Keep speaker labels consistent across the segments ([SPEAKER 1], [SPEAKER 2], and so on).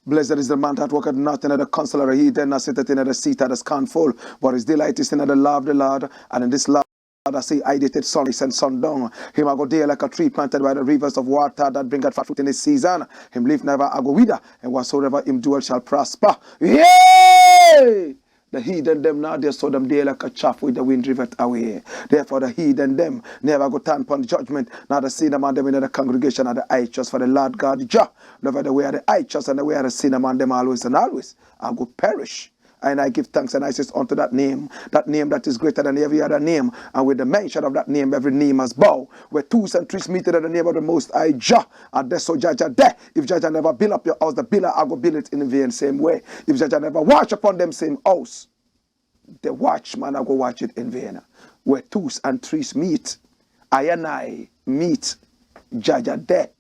[SPEAKER 1] Blessed is the man that walketh not in the counsel of the heathen, nor sitteth in the seat of the scornful, but his delight is in the law of the Lord, and in this law I say, I did it sunrise and sundown. Him I go there like a tree planted by the rivers of water that bringeth forth fruit in his season. Him live never I go wither, and whatsoever him doeth shall prosper. Yay! The heathen them now, they saw them there like a chaff with the wind driveth away. Therefore the heathen them never go turn upon judgment, now the sin among them in the congregation of the righteous, for the Lord God Jah. Never the way of the righteous and the way of the sin among them always and always. I go perish. And I give thanks and I say unto that name that is greater than every other name. And with the mention of that name, every knee must bow. Where twos and threes meet in the name of the Most High Jah. And that's so Jaja there. If Jaja never build up your house, the builder I go build it in the vain same way. If Jaja never watch upon them same house, the watchman I go watch it in vain. Where twos and threes meet, I and I meet Jaja there.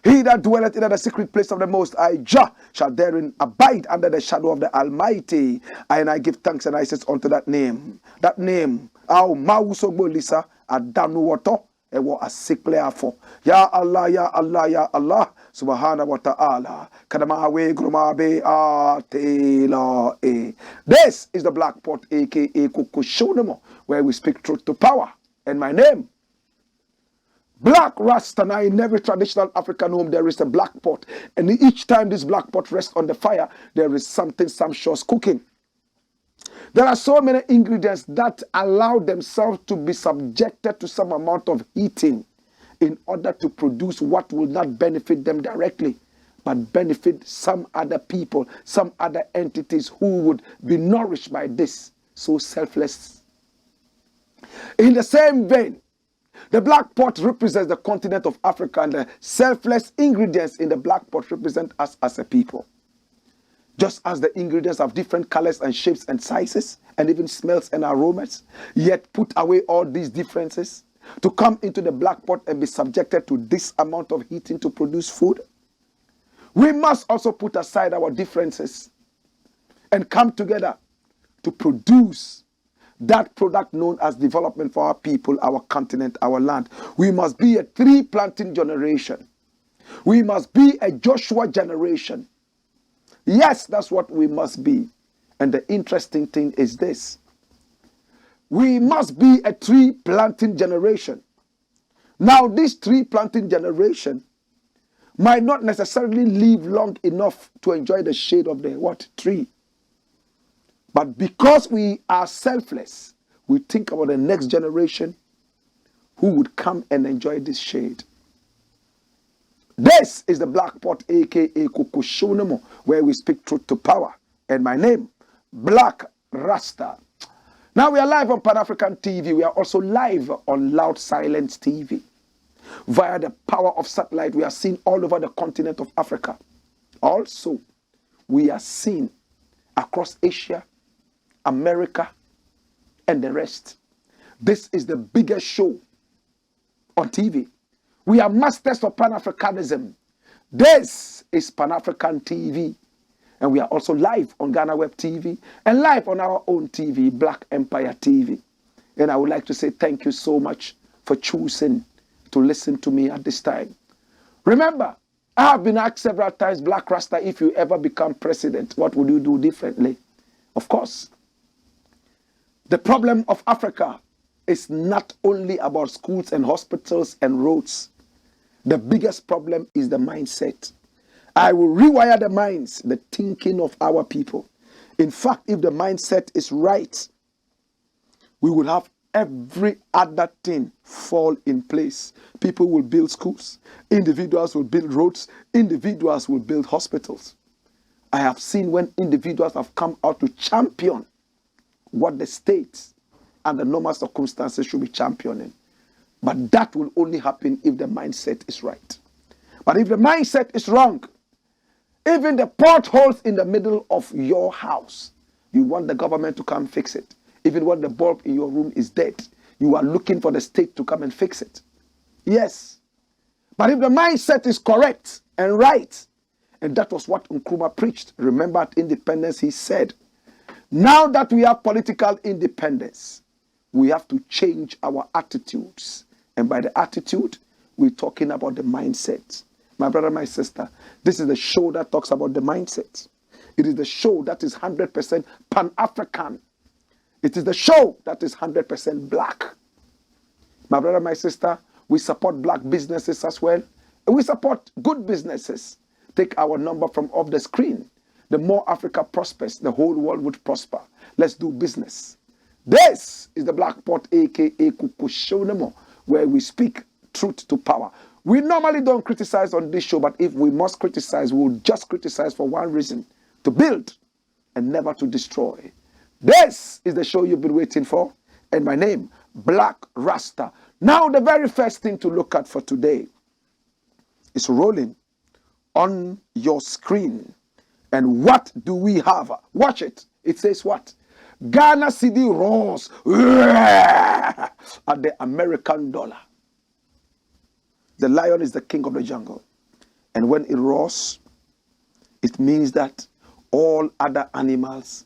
[SPEAKER 1] He that dwelleth in the secret place of the Most High Jah shall therein abide under the shadow of the Almighty. And I give thanks and I say unto that name. That name, our Mauso Lisa, Adanu Wato, ewo a sickly afo. Ya Allah, Ya Allah, Ya Allah, Subhanahu wa ta'ala. Kadamawe Grumabe Atela E. This is the Black Pot, aka Kukushonamo, where we speak truth to power. And my name, Black Rasta. Now in every traditional African home there is a black pot, and each time this black pot rests on the fire there is something sumptuous cooking. There are so many ingredients that allow themselves to be subjected to some amount of heating in order to produce what will not benefit them directly but benefit some other people, some other entities who would be nourished by this. So selfless. In the same vein, the black pot represents the continent of Africa, and the selfless ingredients in the black pot represent us as a people. Just as the ingredients have different colors and shapes and sizes, and even smells and aromas, yet put away all these differences to come into the black pot and be subjected to this amount of heating to produce food. We must also put aside our differences and come together to produce that product known as development for our people, our continent, our land. We must be a tree planting generation. We must be a Joshua generation. Yes, that's what we must be. And the interesting thing is this. We must be a tree planting generation. Now, this tree planting generation might not necessarily live long enough to enjoy the shade of the tree. But because we are selfless, we think about the next generation who would come and enjoy this shade. This is the Black Pot, aka Kukushonamo, where we speak truth to power. And my name, Black Rasta. Now we are live on Pan-African TV. We are also live on Loud Silence TV. Via the power of satellite, we are seen all over the continent of Africa. Also, we are seen across Asia, America, and the rest. This is the biggest show on TV. We are masters of Pan-Africanism. This is Pan-African TV. And we are also live on Ghana Web TV and live on our own TV, Black Empire TV. And I would like to say thank you so much for choosing to listen to me at this time. Remember, I have been asked several times, Black Rasta, if you ever become president, what would you do differently? Of course, the problem of Africa is not only about schools and hospitals and roads. The biggest problem is the mindset. I will rewire the minds, the thinking of our people. In fact, if the mindset is right, we will have every other thing fall in place. People will build schools. Individuals will build roads. Individuals will build hospitals. I have seen when individuals have come out to champion what the state and the normal circumstances should be championing. But that will only happen if the mindset is right. But if the mindset is wrong, even the potholes in the middle of your house, you want the government to come fix it. Even when the bulb in your room is dead, you are looking for the state to come and fix it. Yes. But if the mindset is correct and right, and that was what Nkrumah preached. Remember at independence, he said, now that we have political independence, we have to change our attitudes. And by the attitude, we're talking about the mindset. My brother, my sister, this is the show that talks about the mindset. It is the show that is 100% Pan-African. It is the show that is 100% black. My brother, my sister, we support black businesses as well. And we support good businesses. Take our number from off the screen. The more Africa prospers, the whole world would prosper. Let's do business. This is the Black Pot, aka Kukushonemo, where we speak truth to power. We normally don't criticize on this show, but if we must criticize, we'll just criticize for one reason: to build and never to destroy. This is the show you've been waiting for, and my name, Blakk Rasta. Now, the very first thing to look at for today is rolling on your screen. And what do we have? Watch it. It says what? Ghana Cedi roars at the American dollar. The lion is the king of the jungle. And when it roars, it means that all other animals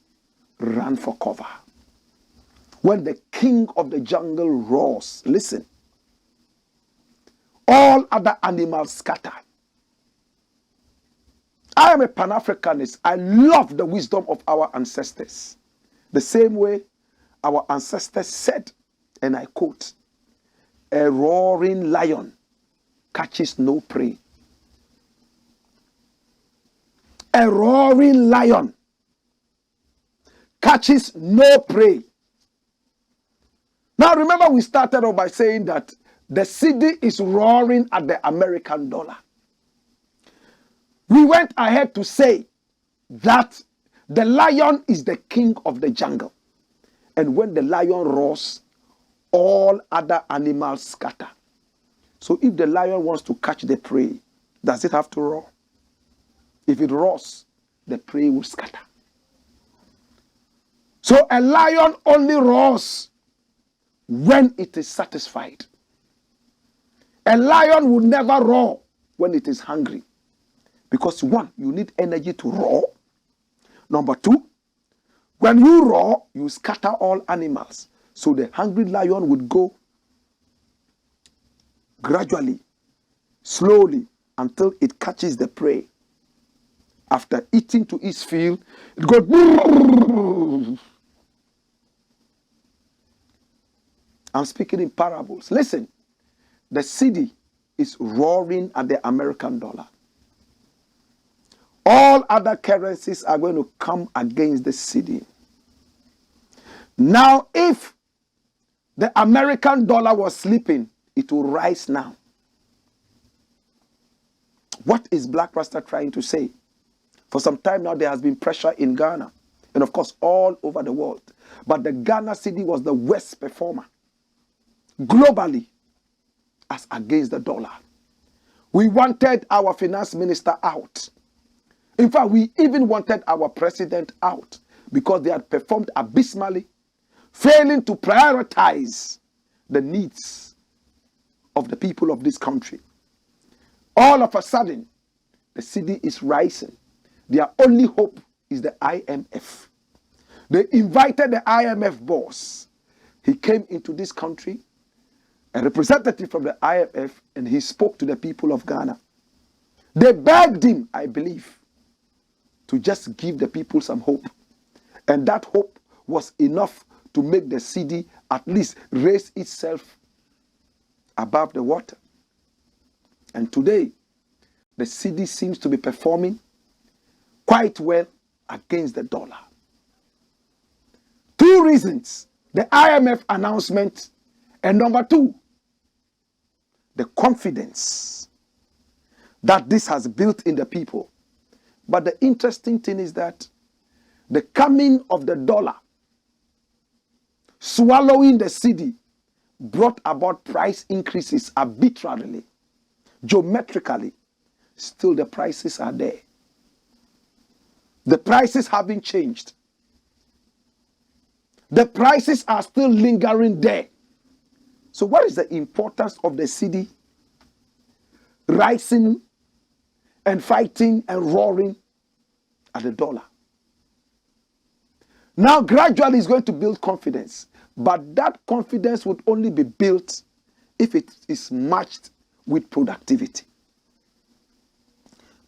[SPEAKER 1] run for cover. When the king of the jungle roars, listen, all other animals scatter. I am a Pan-Africanist. I love the wisdom of our ancestors. The same way our ancestors said, and I quote, a roaring lion catches no prey. A roaring lion catches no prey. Now remember, we started off by saying that the cedi is roaring at the American dollar. We went ahead to say that the lion is the king of the jungle. And when the lion roars, all other animals scatter. So if the lion wants to catch the prey, does it have to roar? If it roars, the prey will scatter. So a lion only roars when it is satisfied. A lion will never roar when it is hungry. Because one, you need energy to roar. Number two, when you roar, you scatter all animals. So the hungry lion would go gradually, slowly, until it catches the prey. After eating to its fill, it goes. I'm speaking in parables. Listen, the cedi is roaring at the American dollar. All other currencies are going to come against the cedi. Now, if the American dollar was sleeping, it will rise now. What is Blakk Rasta trying to say? For some time now, there has been pressure in Ghana, and of course, all over the world. But the Ghana cedi was the worst performer globally as against the dollar. We wanted our finance minister out. In fact, we even wanted our president out because they had performed abysmally, failing to prioritize the needs of the people of this country. All of a sudden, the cedi is rising. Their only hope is the IMF. They invited the IMF boss. He came into this country, a representative from the IMF, and he spoke to the people of Ghana. They begged him, I believe, to just give the people some hope. And that hope was enough to make the cedi at least raise itself above the water. And today, the cedi seems to be performing quite well against the dollar. Two reasons the IMF announcement, and number two, the confidence that this has built in the people. But the interesting thing is that the coming of the dollar, swallowing the cedi, brought about price increases arbitrarily, geometrically. Still the prices are there. The prices haven't changed. The prices are still lingering there. So what is the importance of the cedi rising and fighting and roaring at the dollar? Now gradually it's going to build confidence. But that confidence would only be built if it is matched with productivity.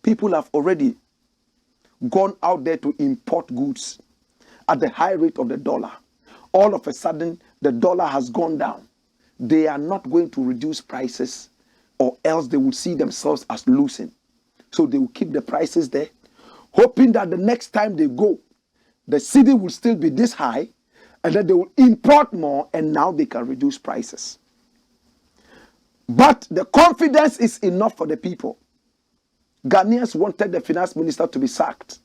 [SPEAKER 1] People have already gone out there to import goods at the high rate of the dollar. All of a sudden, the dollar has gone down. They are not going to reduce prices, or else they will see themselves as losing. So they will keep the prices there, hoping that the next time they go, the cedi will still be this high, and then they will import more, and now they can reduce prices. But the confidence is enough for the people. Ghanaians wanted the finance minister to be sacked,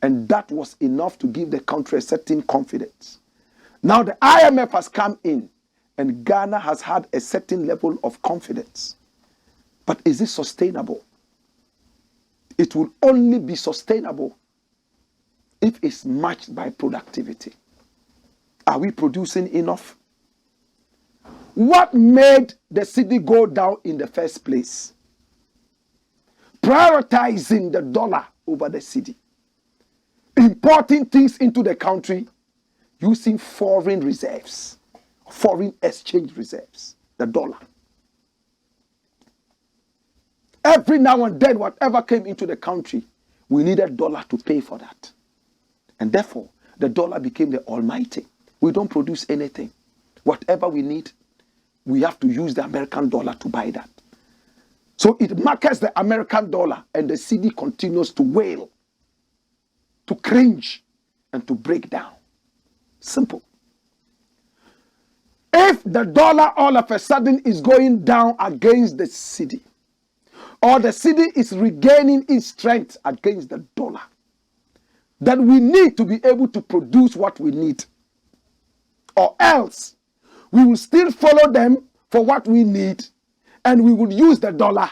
[SPEAKER 1] and that was enough to give the country a certain confidence. Now the IMF has come in, and Ghana has had a certain level of confidence. But is it sustainable? It will only be sustainable if it's matched by productivity. Are we producing enough? What made the cedi go down in the first place? Prioritizing the dollar over the cedi. Importing things into the country using foreign reserves, foreign exchange reserves, the dollar. Every now and then, whatever came into the country, we needed dollar to pay for that. And therefore, the dollar became the almighty. We don't produce anything. Whatever we need, we have to use the American dollar to buy that. So it markets the American dollar, and the cedi continues to wail, to cringe, and to break down. Simple. If the dollar all of a sudden is going down against the cedi, or the cedi is regaining its strength against the dollar, then we need to be able to produce what we need. Or else, we will still follow them for what we need, and we will use the dollar,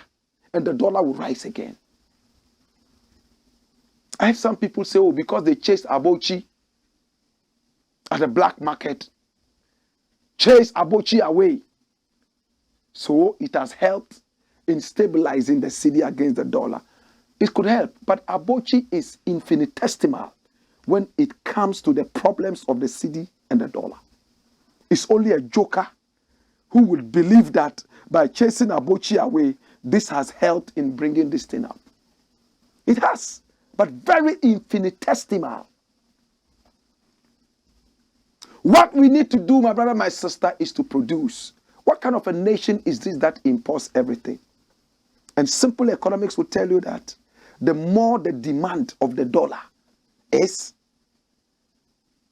[SPEAKER 1] and the dollar will rise again. I have some people say, oh, because they chased Abochi at the black market, chased Abochi away, so it has helped in stabilizing the cedi against the dollar. It could help, but Abochi is infinitesimal when it comes to the problems of the cedi and the dollar. It's only a joker who would believe that by chasing Abochi away, this has helped in bringing this thing up. It has, but very infinitesimal. What we need to do, my brother, my sister, is to produce. What kind of a nation is this that imports everything? And simple economics will tell you that the more the demand of the dollar is,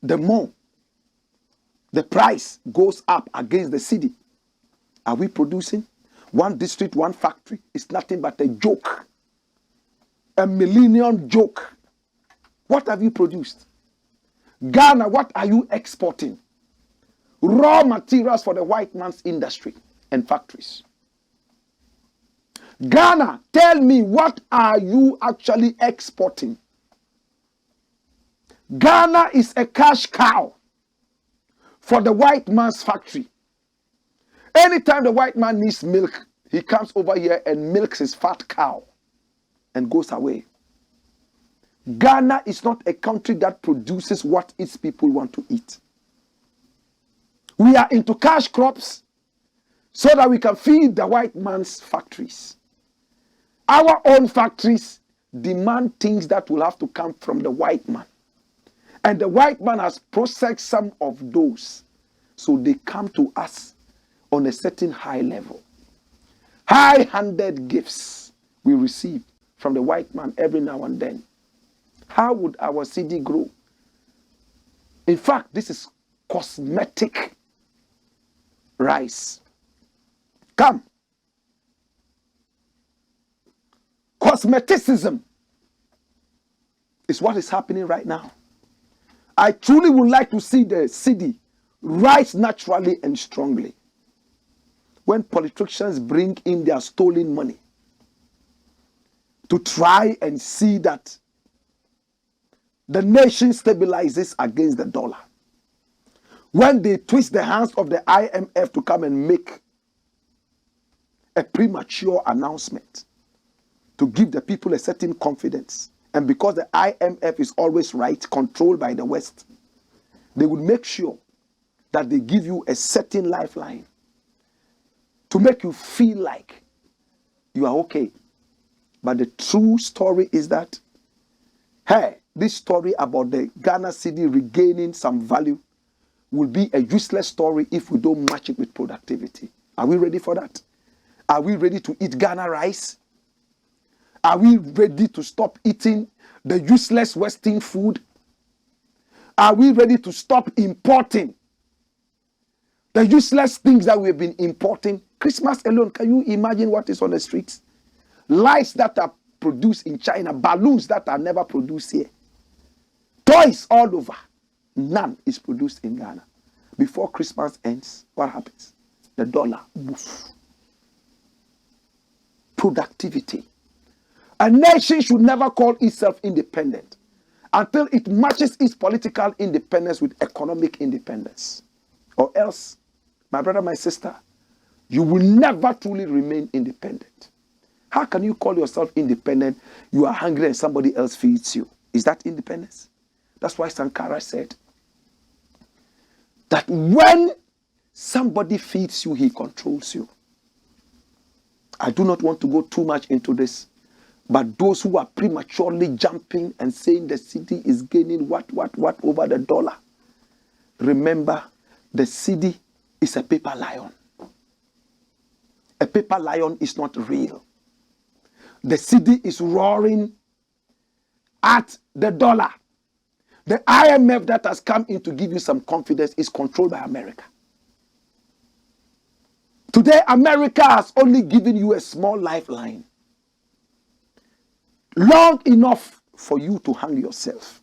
[SPEAKER 1] the more the price goes up against the cedi. Are we producing? One district, one factory is nothing but a joke. A millennium joke. What have you produced? Ghana, what are you exporting? Raw materials for the white man's industry and factories. Ghana, tell me, what are you actually exporting? Ghana is a cash cow for the white man's factory. Anytime the white man needs milk, he comes over here and milks his fat cow and goes away. Ghana is not a country that produces what its people want to eat. We are into cash crops so that we can feed the white man's factories. Our own factories demand things that will have to come from the white man. And the white man has processed some of those. So they come to us on a certain high level. High-handed gifts we receive from the white man every now and then. How would our cedi grow? In fact, this is cosmetic rice. Come. Cosmeticism is what is happening right now. I truly would like to see the Cedi rise naturally and strongly. When politicians bring in their stolen money to try and see that the nation stabilizes against the dollar. When they twist the hands of the IMF to come and make a premature announcement to give the people a certain confidence. And because the IMF is always right, controlled by the West, they would make sure that they give you a certain lifeline to make you feel like you are okay. But the true story is that, hey, this story about the Ghana Cedi regaining some value will be a useless story if we don't match it with productivity. Are we ready for that? Are we ready to eat Ghana rice? Are we ready to stop eating the useless Western food? Are we ready to stop importing the useless things that we've been importing? Christmas alone, can you imagine what is on the streets? Lights that are produced in China, balloons that are never produced here, toys all over. None is produced in Ghana. Before Christmas ends, what happens? The dollar moves. Productivity. A nation should never call itself independent until it matches its political independence with economic independence. Or else, my brother, my sister, you will never truly remain independent. How can you call yourself independent? You are hungry and somebody else feeds you. Is that independence? That's why Sankara said that when somebody feeds you, he controls you. I do not want to go too much into this, but those who are prematurely jumping and saying the Cedi is gaining what over the dollar, remember, the Cedi is a paper lion. A paper lion is not real. The Cedi is roaring at the dollar. The IMF that has come in to give you some confidence is controlled by America. Today, America has only given you a small lifeline. Long enough for you to hang yourself.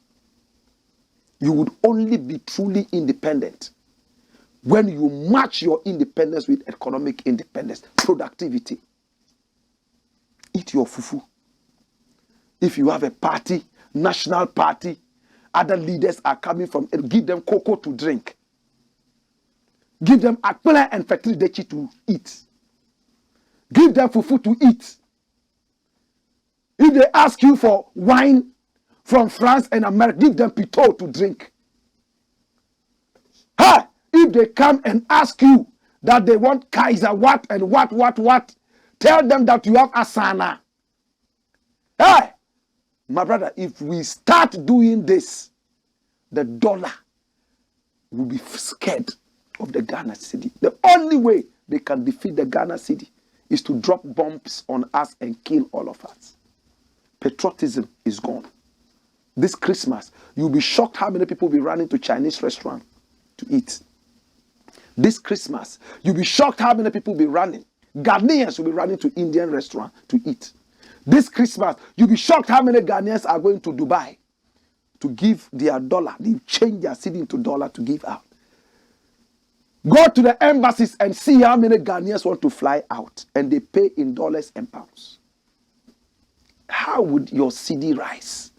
[SPEAKER 1] You would only be truly independent when you match your independence with economic independence, productivity. Eat your fufu. If you have a party, national party, other leaders are coming from, give them cocoa to drink. Give them akpela and fetri to eat. Give them fufu to eat. If they ask you for wine from France and America, give them pitot to drink. Ha! If they come and ask you that they want Kaiser what and what, tell them that you have asana. Hey! My brother, if we start doing this, the dollar will be scared of the Ghana Cedi. The only way they can defeat the Ghana Cedi is to drop bombs on us and kill all of us. Patriotism is gone. This Christmas, you'll be shocked how many people will be running to Chinese restaurant to eat. This Christmas, you'll be shocked how many people will be running. Ghanaians will be running to Indian restaurant to eat. This Christmas, you'll be shocked how many Ghanaians are going to Dubai to give their dollar. They change their cedi into dollar to give out. Go to the embassies and see how many Ghanaians want to fly out, and they pay in dollars and pounds. How would your cedi rise?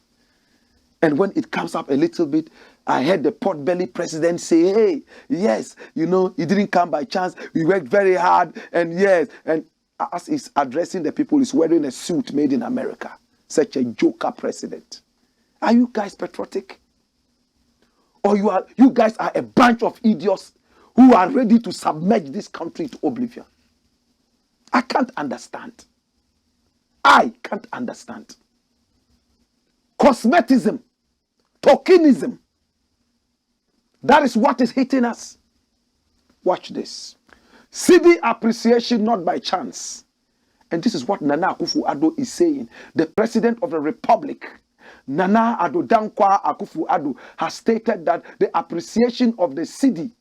[SPEAKER 1] And when it comes up a little bit, I heard the pot-belly president say, hey, yes, you know, it didn't come by chance. We worked very hard, and yes. And as he's addressing the people, he's wearing a suit made in America. Such a joker president. Are you guys patriotic? Or you guys are a bunch of idiots who are ready to submerge this country to oblivion? I can't understand. I can't understand. Cosmetism, tokenism, that is what is hitting us. Watch this. Cedi appreciation not by chance. And this is what Nana Akufo-Addo is saying. The president of the republic Nana Addo Dankwa Akufo-Addo has stated that the appreciation of the cedi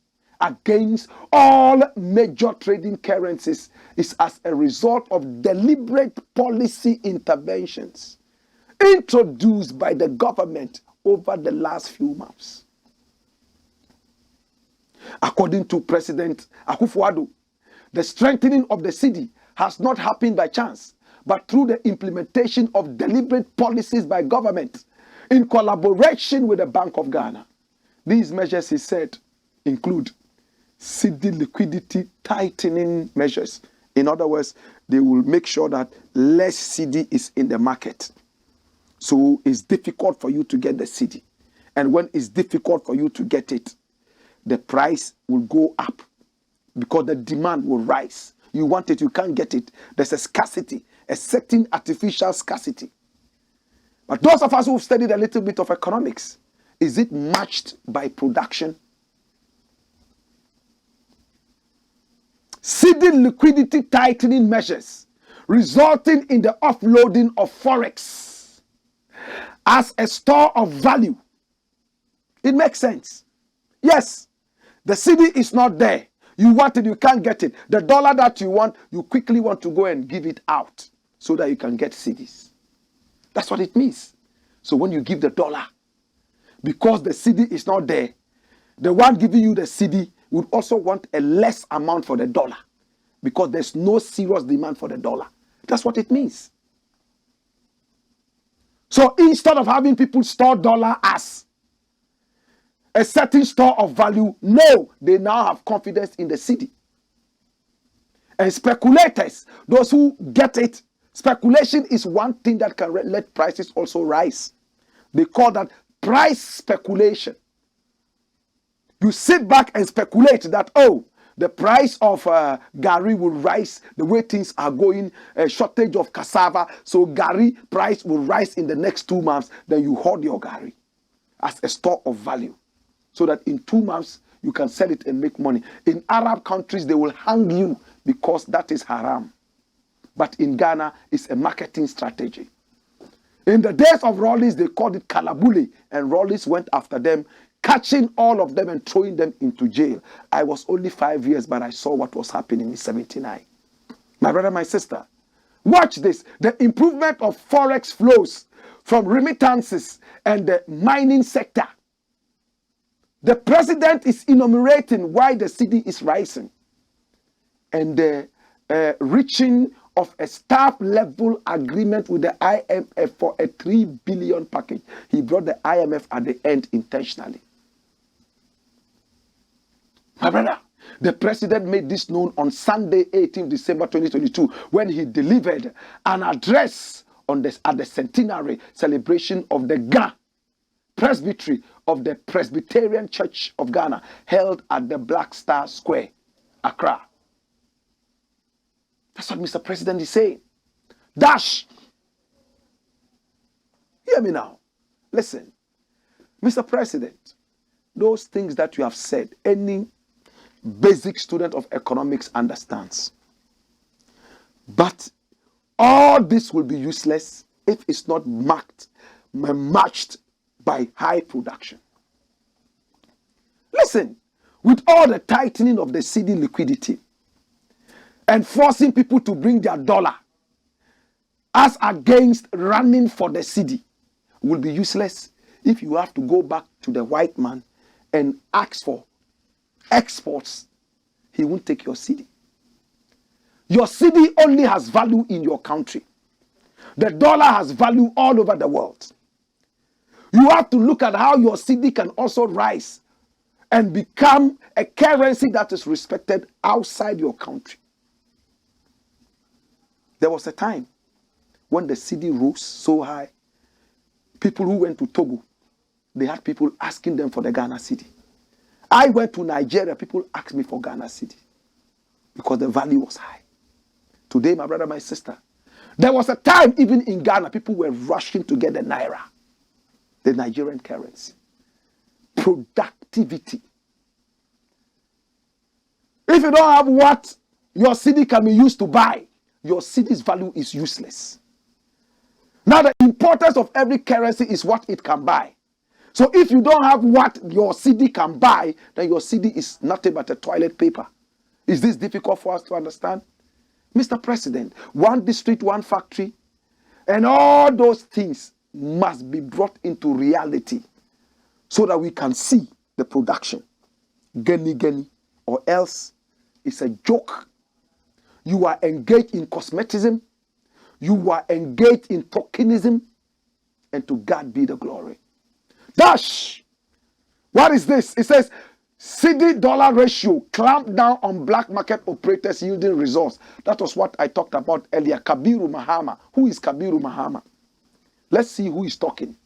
[SPEAKER 1] against all major trading currencies is as a result of deliberate policy interventions introduced by the government over the last few months. According to President Akufo-Addo, the strengthening of the cedi has not happened by chance, but through the implementation of deliberate policies by government in collaboration with the Bank of Ghana. These measures, he said, include cedi liquidity tightening measures. In other words, they will make sure that less cedi is in the market. So it's difficult for you to get the cedi. And when it's difficult for you to get it, the price will go up because the demand will rise. You want it, you can't get it. There's a scarcity, a certain artificial scarcity. But those of us who've studied a little bit of economics, is it matched by production? Cedi liquidity tightening measures resulting in the offloading of forex as a store of value. It makes sense. Yes, the cedi is not there. You want it, you can't get it. The dollar that you want, you quickly want to go and give it out so that you can get cedis. That's what it means. So when you give the dollar, because the cedi is not there, the one giving you the cedi would also want a less amount for the dollar because there's no serious demand for the dollar. That's what it means. So instead of having people store dollar as a certain store of value, no, they now have confidence in the cedi. And speculators, those who get it, speculation is one thing that can let prices also rise. They call that price speculation. You sit back and speculate that, oh, the price of gari will rise the way things are going, a shortage of cassava, so gari price will rise in the next 2 months. Then you hoard your gari as a store of value, so that in 2 months you can sell it and make money. In Arab countries, they will hang you because that is haram. But in Ghana, it's a marketing strategy. In the days of Rawlings, they called it kalabule, and Rawlings went after them, catching all of them and throwing them into jail. I was only 5 years, but I saw what was happening in 79. My brother, my sister, watch this. The improvement of forex flows from remittances and the mining sector. The president is enumerating why the cedi is rising, and the reaching of a staff level agreement with the IMF for a 3 billion package. He brought the IMF at the end intentionally. My brother, the president made this known on Sunday, 18 December 2022, when he delivered an address at the centenary celebration of the Ghana Presbytery of the Presbyterian Church of Ghana, held at the Black Star Square, Accra. That's what Mr. President is saying. Dash. Hear me now. Listen. Mr. President, those things that you have said, any basic student of economics understands. But all this will be useless if it's not matched by high production. Listen, with all the tightening of the cedi liquidity and forcing people to bring their dollar as against running for the cedi will be useless if you have to go back to the white man and ask for exports. He won't take your cedi. Your cedi only has value in your country. The dollar has value all over the world. You have to look at how your cedi can also rise and become a currency that is respected outside your country. There was a time when the cedi rose so high, people who went to Togo, they had people asking them for the Ghana cedi. I went to Nigeria, people asked me for Ghana cedi because the value was high. Today, my brother, my sister, there was a time even in Ghana, people were rushing to get the naira, the Nigerian currency. Productivity. If you don't have what your cedi can be used to buy, your cedi's value is useless. Now, the importance of every currency is what it can buy. So if you don't have what your cedi can buy, then your cedi is nothing but a toilet paper. Is this difficult for us to understand? Mr. President, one district, one factory, and all those things must be brought into reality so that we can see the production. Geni, or else it's a joke. You are engaged in cosmetism. You are engaged in tokenism. And to God be the glory. Dash! What is this? It says, cedi dollar ratio clamp down on black market operators yielding results. That was what I talked about earlier. Kabiru Mahama. Who is Kabiru Mahama? Let's see who is talking.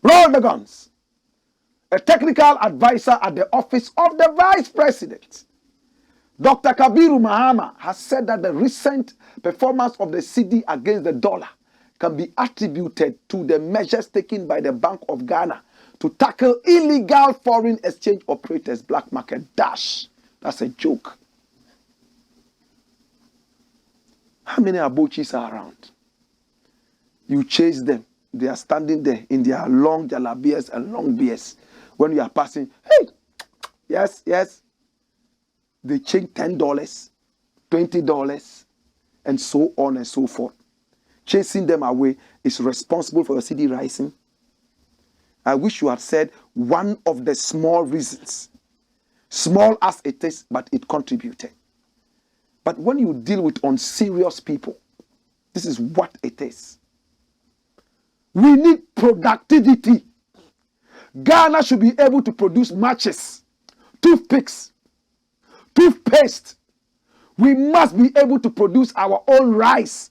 [SPEAKER 1] Roll the guns. A technical advisor at the office of the vice president, Dr. Kabiru Mahama, has said that the recent performance of the cedi against the dollar can be attributed to the measures taken by the Bank of Ghana to tackle illegal foreign exchange operators, black market. Dash. That's a joke. How many abochis are around? You chase them. They are standing there in their long jalabias and long beards. When you are passing, hey, yes. They change $10, $20, and so on and so forth. Chasing them away is responsible for your cedi rising. I wish you had said one of the small reasons. Small as it is, but it contributed. But when you deal with unserious people, this is what it is. We need productivity. Ghana should be able to produce matches, toothpicks, toothpaste. We must be able to produce our own rice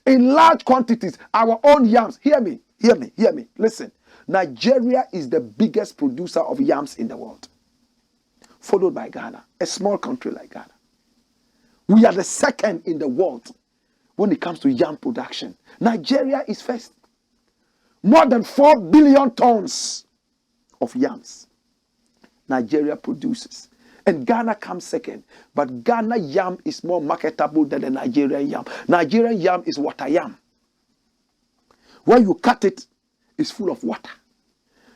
[SPEAKER 1] in large quantities, our own yams. Hear me. Listen. Nigeria is the biggest producer of yams in the world, followed by Ghana, a small country like Ghana. We are the second in the world when it comes to yam production. Nigeria is first. More than 4 billion tons of yams Nigeria produces. And Ghana comes second. But Ghana yam is more marketable than the Nigerian yam. Nigerian yam is water yam. When you cut it, it's full of water.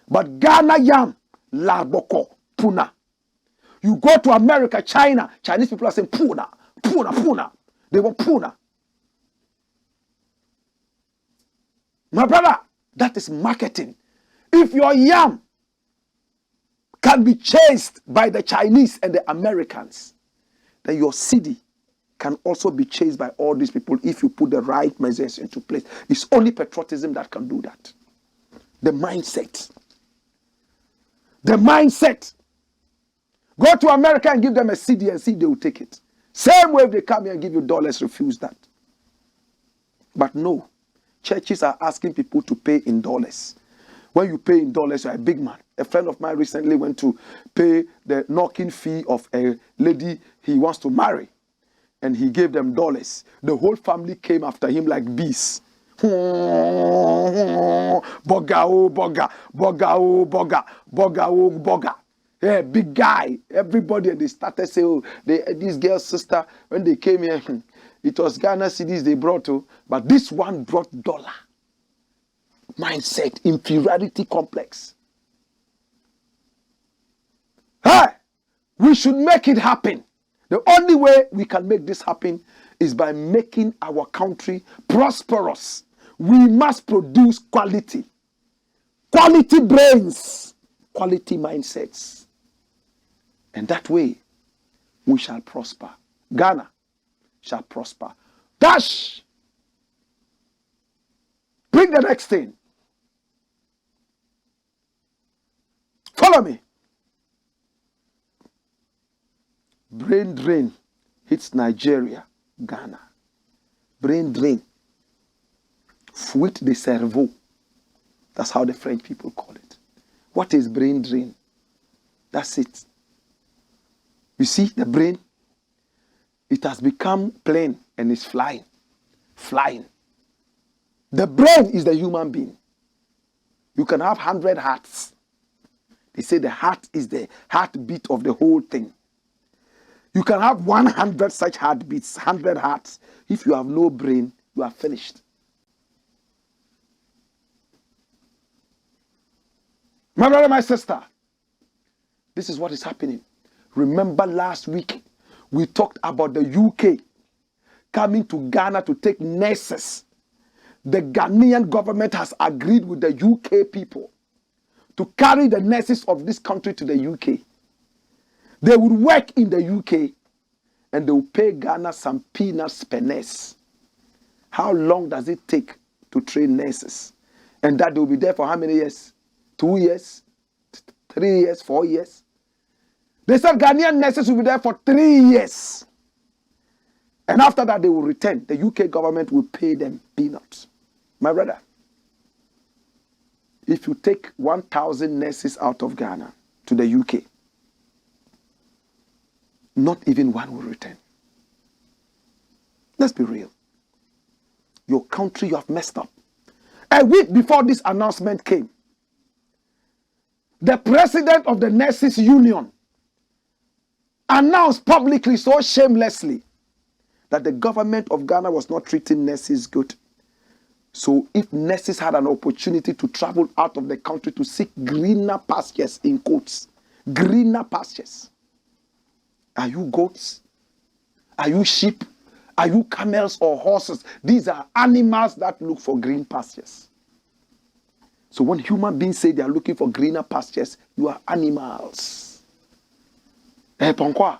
[SPEAKER 1] But Ghana yam, laboko, puna. You go to America, China, Chinese people are saying puna. They want puna. My brother, that is marketing. If your yam can be chased by the Chinese and the Americans, then your cedi can also be chased by all these people if you put the right measures into place. It's only patriotism that can do that. The mindset. The mindset. Go to America and give them a cedi and see they will take it. Same way if they come here and give you dollars, refuse that. But no. Churches are asking people to pay in dollars. When you pay in dollars, you're a big man. A friend of mine recently went to pay the knocking fee of a lady he wants to marry. And he gave them dollars. The whole family came after him like bees. Boga, oh, boga. Boga, oh, boga. Boga, oh, boga. Yeah, big guy. Everybody, they started saying, oh, this girl's sister, when they came here, it was Ghana cedis they brought to, but this one brought dollar. Mindset, inferiority complex. Hey, we should make it happen. The only way we can make this happen is by making our country prosperous. We must produce quality. Quality brains. Quality mindsets. And that way, we shall prosper. Ghana shall prosper. Dash! Bring the next thing. Follow me. Brain drain hits Nigeria, Ghana. Brain drain. Fuite de cerveau. That's how the French people call it. What is brain drain? That's it. You see the brain? It has become plain and is flying. Flying. The brain is the human being. You can have 100 hearts. They say the heart is the heartbeat of the whole thing. You can have 100 such heartbeats, 100 hearts. If you have no brain, you are finished. My brother, my sister, this is what is happening. Remember last week, we talked about the UK coming to Ghana to take nurses. The Ghanaian government has agreed with the UK people to carry the nurses of this country to the UK. They will work in the UK and they will pay Ghana some peanuts per nurse. How long does it take to train nurses? And that they will be there for how many years? 2 years? 3 years? 4 years? They said Ghanaian nurses will be there for 3 years. And after that, they will return. The UK government will pay them peanuts. My brother, if you take 1,000 nurses out of Ghana to the UK, not even one will return. Let's be real. Your country, you have messed up. A week before this announcement came, the president of the Nurses Union announced publicly, so shamelessly, that the government of Ghana was not treating nurses good. So if nurses had an opportunity to travel out of the country to seek greener pastures, in quotes, greener pastures. Are you goats? Are you sheep? Are you camels or horses? These are animals that look for green pastures. So when human beings say they are looking for greener pastures, you are animals. Ponko.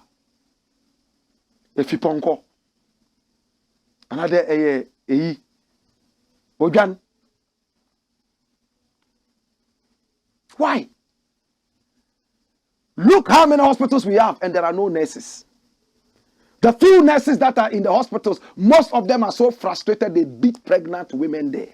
[SPEAKER 1] Ponko. Another Ojan. Why? Look how many hospitals we have and there are no nurses. The few nurses that are in the hospitals, most of them are so frustrated they beat pregnant women there.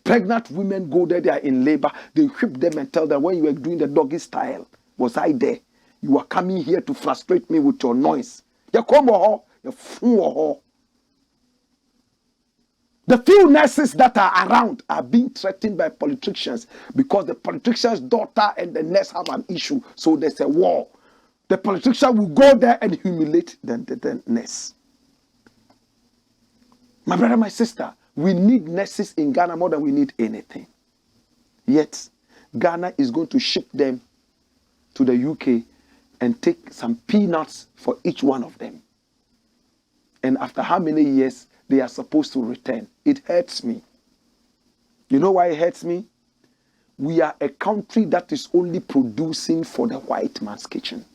[SPEAKER 1] Pregnant women go there, they are in labor. They whip them and tell them, when you were doing the doggy style, was I there? You are coming here to frustrate me with your noise. You come you fool. The few nurses that are around are being threatened by politicians because the politician's daughter and the nurse have an issue. So there's a war. The politician will go there and humiliate the nurse. My brother, my sister, we need nurses in Ghana more than we need anything. Yet, Ghana is going to ship them to the UK and take some peanuts for each one of them. And after how many years they are supposed to return? It hurts me. You know why it hurts me? We are a country that is only producing for the white man's kitchen.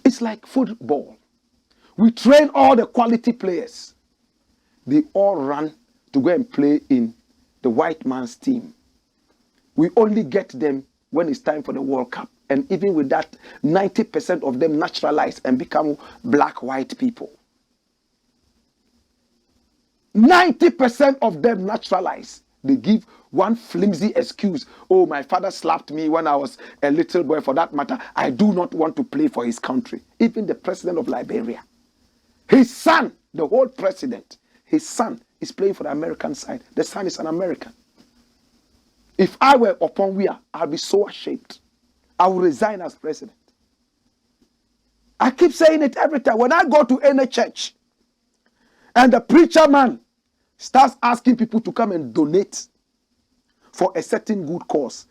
[SPEAKER 1] It's like football. We train all the quality players. They all run to go and play in the white man's team. We only get them when it's time for the World Cup. And even with that, 90% of them naturalize and become black white people. 90% of them naturalize. They give one flimsy excuse. Oh, my father slapped me when I was a little boy. For that matter, I do not want to play for his country. Even the president of Liberia, his son, the whole president, his son is playing for the American side. The son is an American. If I were upon Wia, I'll be so ashamed. I will resign as president. I keep saying it every time. When I go to any church and the preacher man starts asking people to come and donate for a certain good cause,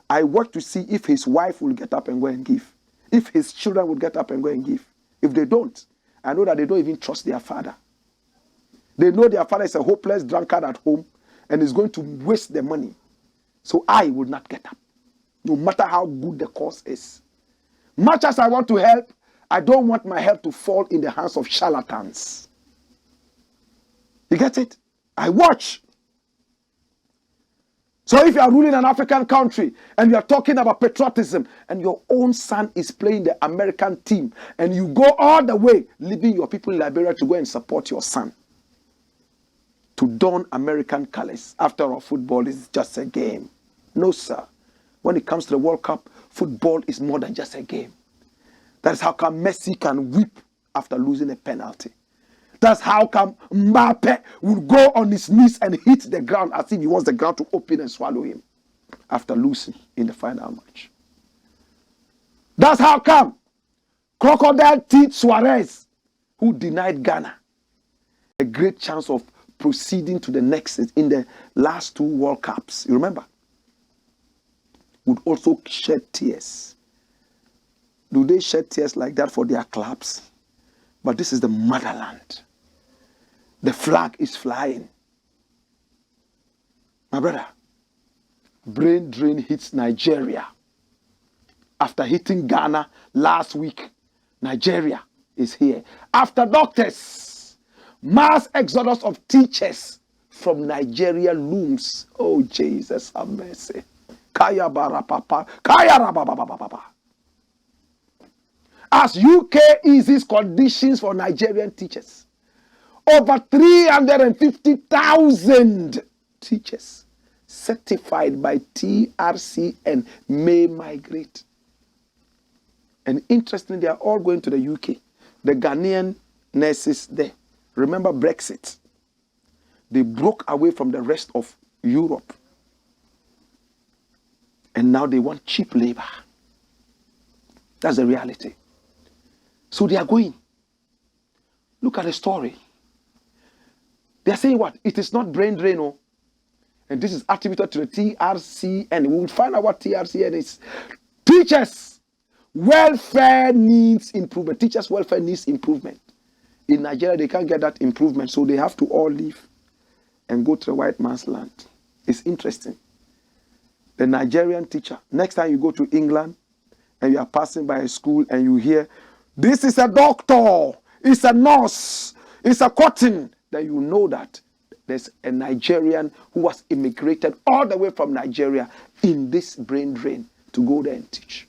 [SPEAKER 1] I watch to see if his wife will get up and go and give. If his children will get up and go and give. If they don't, I know that they don't even trust their father. They know their father is a hopeless drunkard at home and is going to waste their money. So I will not get up, no matter how good the cause is. Much as I want to help, I don't want my help to fall in the hands of charlatans. You get it? I watch. So if you are ruling an African country and you are talking about patriotism and your own son is playing the American team and you go all the way, leaving your people in Liberia to go and support your son, to don American colors. After all, football is just a game. No, sir. When it comes to the World Cup, football is more than just a game. That is how come Messi can weep after losing a penalty. That's how come Mbappe will go on his knees and hit the ground as if he wants the ground to open and swallow him after losing in the final match. That's how come Crocodile Teeth Suarez, who denied Ghana a great chance of proceeding to the next in last 2 World Cups, you remember, would also shed tears. Do they shed tears like that for their clubs? But this is the motherland. The flag is flying. My brother, brain drain hits Nigeria. After hitting Ghana last week, Nigeria is here. After doctors, mass exodus of teachers from Nigeria looms. Oh, Jesus, have mercy. Kaya bara papa. Kaya rabababababa. As UK eases conditions for Nigerian teachers, over 350,000 teachers certified by TRCN may migrate. And interestingly, they are all going to the UK. The Ghanaian nurses there. Remember Brexit? They broke away from the rest of Europe. And now they want cheap labor. That's the reality. So they are going. Look at the story. They are saying what? It is not brain drain. Oh. And this is attributed to the TRCN. We will find out what TRCN is. Teachers' welfare needs improvement. Teachers' welfare needs improvement. In Nigeria, they can't get that improvement, so they have to all leave and go to the white man's land. It's interesting. The Nigerian teacher, next time you go to England and you are passing by a school and you hear, this is a doctor, it's a nurse, it's a cotton, then you know that there's a Nigerian who was immigrated all the way from Nigeria in this brain drain to go there and teach.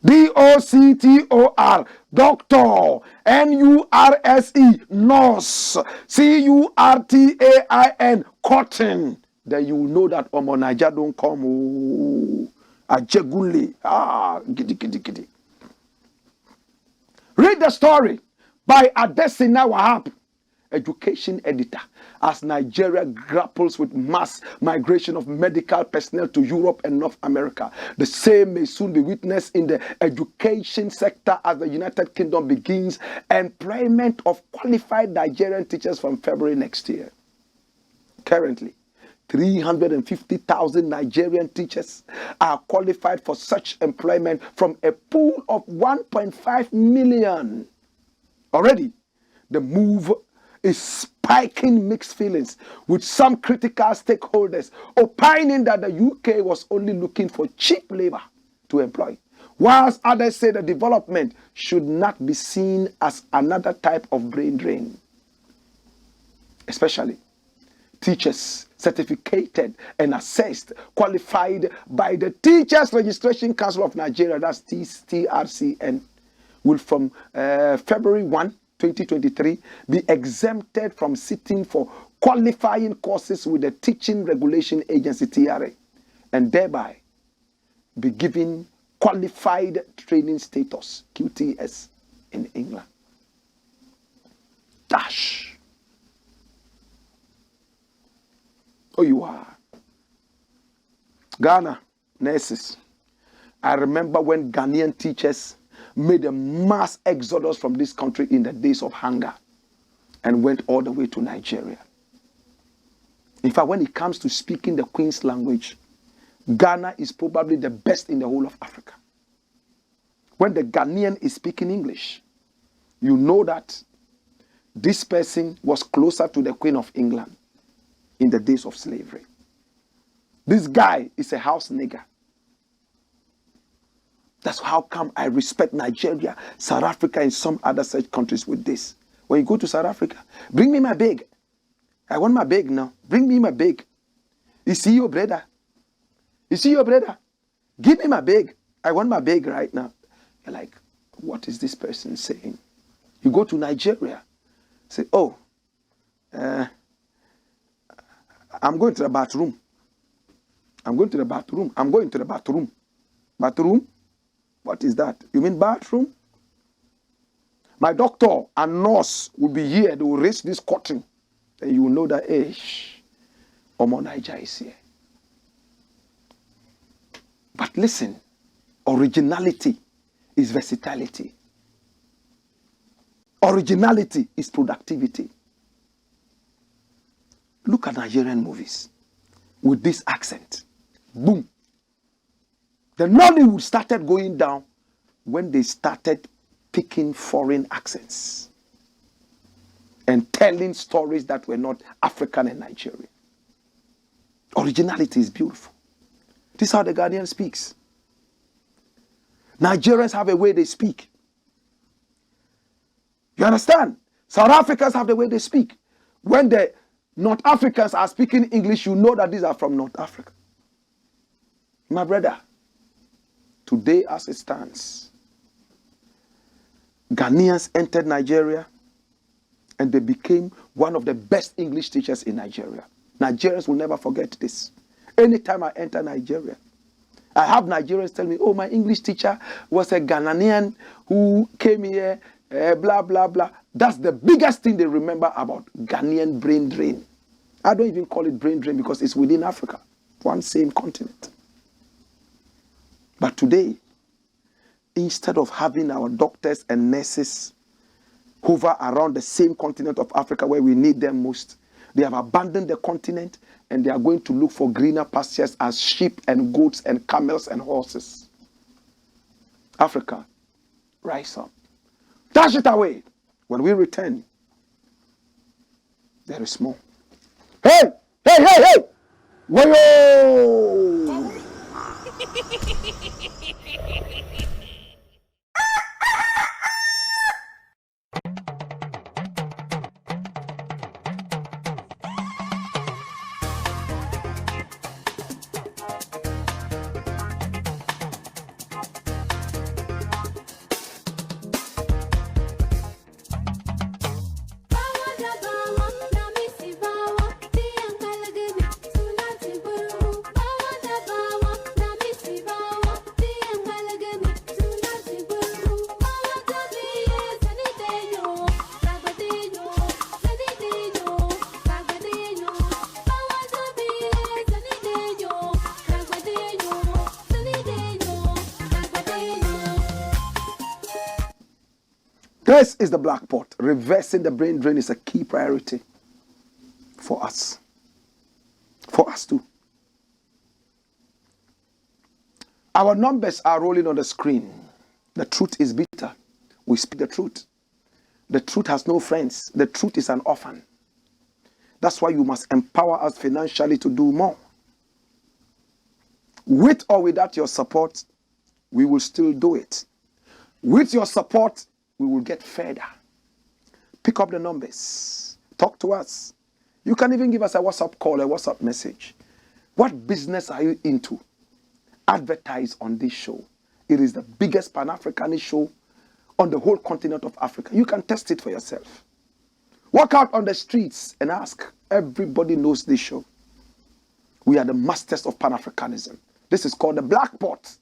[SPEAKER 1] D-O-C-T-O-R, doctor. N-U-R-S-E, nurse. C-U-R-T-A-I-N, cotton. Then you will know that Omo Naija don't come. Oh, Ajegule. Giddy, giddy, giddy. Read the story by Adesina Wahab, education editor, as Nigeria grapples with mass migration of medical personnel to Europe and North America. The same may soon be witnessed in the education sector as the United Kingdom begins employment of qualified Nigerian teachers from February next year. Currently, 350,000 Nigerian teachers are qualified for such employment from a pool of 1.5 million. Already, the move is spiking mixed feelings with some critical stakeholders opining that the UK was only looking for cheap labor to employ, whilst others say the development should not be seen as another type of brain drain. Especially teachers certificated and assessed, qualified by the Teachers Registration Council of Nigeria, that's TRCN, will from February 1, 2023 be exempted from sitting for qualifying courses with the Teaching Regulation Agency, TRA, and thereby be given qualified training status, QTS, in England. Dash. Oh, you are. Ghana, nurses. I remember when Ghanaian teachers made a mass exodus from this country in the days of hunger and went all the way to Nigeria. In fact, when it comes to speaking the Queen's language, Ghana is probably the best in the whole of Africa. When the Ghanaian is speaking English, you know that this person was closer to the Queen of England in the days of slavery. This guy is a house nigger. That's how come I respect Nigeria, South Africa, and some other such countries with this. When you go to South Africa, bring me my bag. I want my bag now. Bring me my bag. You see your brother? You see your brother? Give me my bag. I want my bag right now. You're like, what is this person saying? You go to Nigeria. Say, oh, I'm going to the bathroom. I'm going to the bathroom. I'm going to the bathroom. Bathroom? What is that? You mean bathroom? My doctor and nurse will be here. They will raise this curtain. And you will know that, Omo Naija is here. But listen, originality is versatility. Originality is productivity. Look at Nigerian movies with this accent. Boom. The Nollywood started going down when they started picking foreign accents and telling stories that were not African and Nigerian. Originality is beautiful. This is how the Ghanaian speaks. Nigerians have a way they speak. You understand? South Africans have the way they speak. When the North Africans are speaking English, you know that these are from North Africa. My brother, today as it stands, Ghanaians entered Nigeria and they became one of the best English teachers in Nigeria. Nigerians will never forget this. Anytime I enter Nigeria, I have Nigerians tell me, oh, my English teacher was a Ghanaian who came here, blah, blah, blah. That's the biggest thing they remember about Ghanaian brain drain. I don't even call it brain drain because it's within Africa, one same continent. But today, instead of having our doctors and nurses hover around the same continent of Africa where we need them most, they have abandoned the continent and they are going to look for greener pastures as sheep and goats and camels and horses. Africa, rise up. Dash it away. When we return, there is more. Hey! Hey, hey, hey! Wayo! This is the black pot. Reversing the brain drain is a key priority for us. For us too. Our numbers are rolling on the screen. The truth is bitter. We speak the truth. The truth has no friends. The truth is an orphan. That's why you must empower us financially to do more. With or without your support, we will still do it. With your support, we will get further. Pick up the numbers. Talk to us. You can even give us a WhatsApp call, a WhatsApp message. What business are you into? Advertise on this show. It is the biggest Pan-Africanist show on the whole continent of Africa. You can test it for yourself. Walk out on the streets and ask. Everybody knows this show. We are the masters of Pan-Africanism. This is called the Black Pot,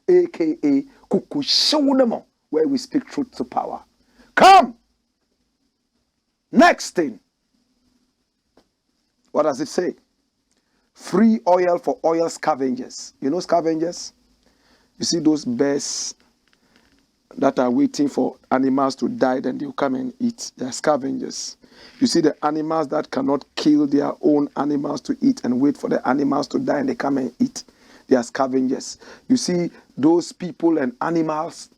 [SPEAKER 1] a.k.a. Kukushoudemo, where we speak truth to power. Come! Next thing. What does it say? Free oil for oil scavengers. You know scavengers? You see those bears that are waiting for animals to die, then they'll come and eat. They are scavengers. You see the animals that cannot kill their own animals to eat and wait for the animals to die and they come and eat. They are scavengers. You see those people and animals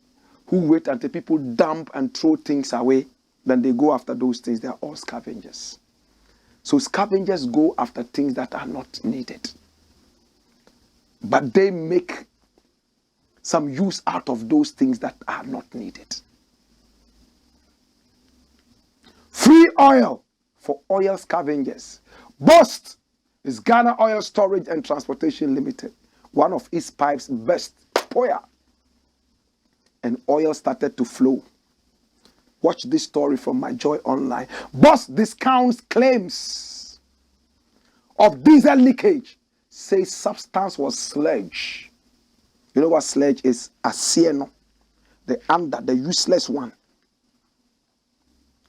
[SPEAKER 1] who wait until people dump and throw things away, then they go after those things. They are all scavengers. So scavengers go after things that are not needed. But they make some use out of those things that are not needed. Free oil for oil scavengers. BOST is Ghana Oil Storage and Transportation Limited. One of East Pipe's best. Poya. And oil started to flow. Watch this story from My Joy Online. BOST discounts claims of diesel leakage. Says substance was sludge. You know what sludge is? Asieno. The useless one.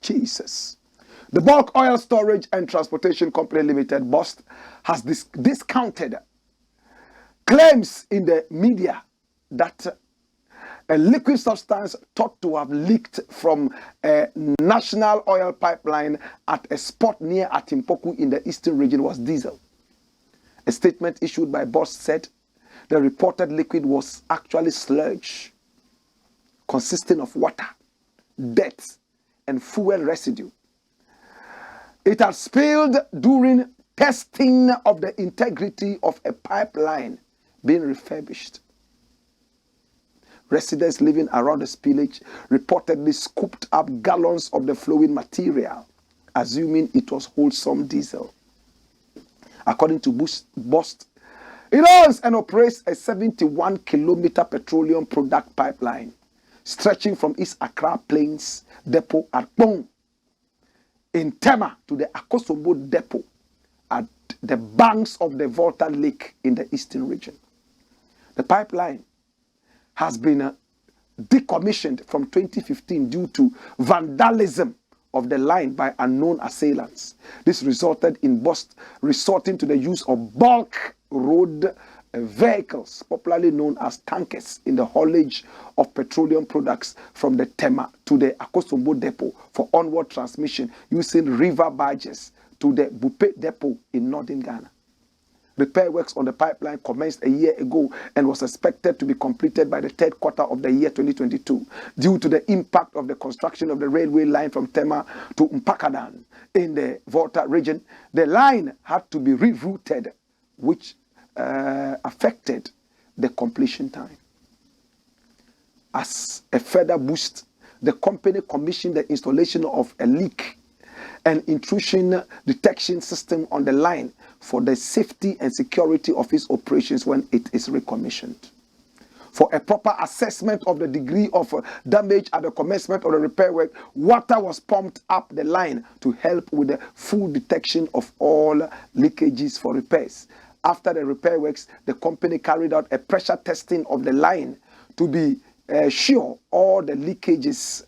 [SPEAKER 1] Jesus. The Bulk Oil Storage and Transportation Company Limited, BOST, has discounted claims in the media that a liquid substance thought to have leaked from a national oil pipeline at a spot near Atimpoku in the eastern region was diesel. A statement issued by Boss said the reported liquid was actually sludge consisting of water, dirt, and fuel residue. It had spilled during testing of the integrity of a pipeline being refurbished. Residents living around the spillage reportedly scooped up gallons of the flowing material, assuming it was wholesome diesel. According to Boss, it owns and operates a 71-kilometer petroleum product pipeline stretching from East Accra Plains Depot at Bong in Tema to the Akosombo Depot at the banks of the Volta Lake in the eastern region. The pipeline has been decommissioned from 2015 due to vandalism of the line by unknown assailants. This resulted in Boss resorting to the use of bulk road vehicles, popularly known as tankers, in the haulage of petroleum products from the Tema to the Akosombo Depot for onward transmission using river barges to the Bupe Depot in northern Ghana. Repair works on the pipeline commenced a year ago and was expected to be completed by the third quarter of the year 2022. Due to the impact of the construction of the railway line from Tema to Mpakadan in the Volta region, the line had to be rerouted, which affected the completion time. As a further boost, the company commissioned the installation of a leak and intrusion detection system on the line for the safety and security of its operations when it is recommissioned. For a proper assessment of the degree of damage at the commencement of the repair work, water was pumped up the line to help with the full detection of all leakages for repairs. After the repair works, the company carried out a pressure testing of the line to be sure all the leakages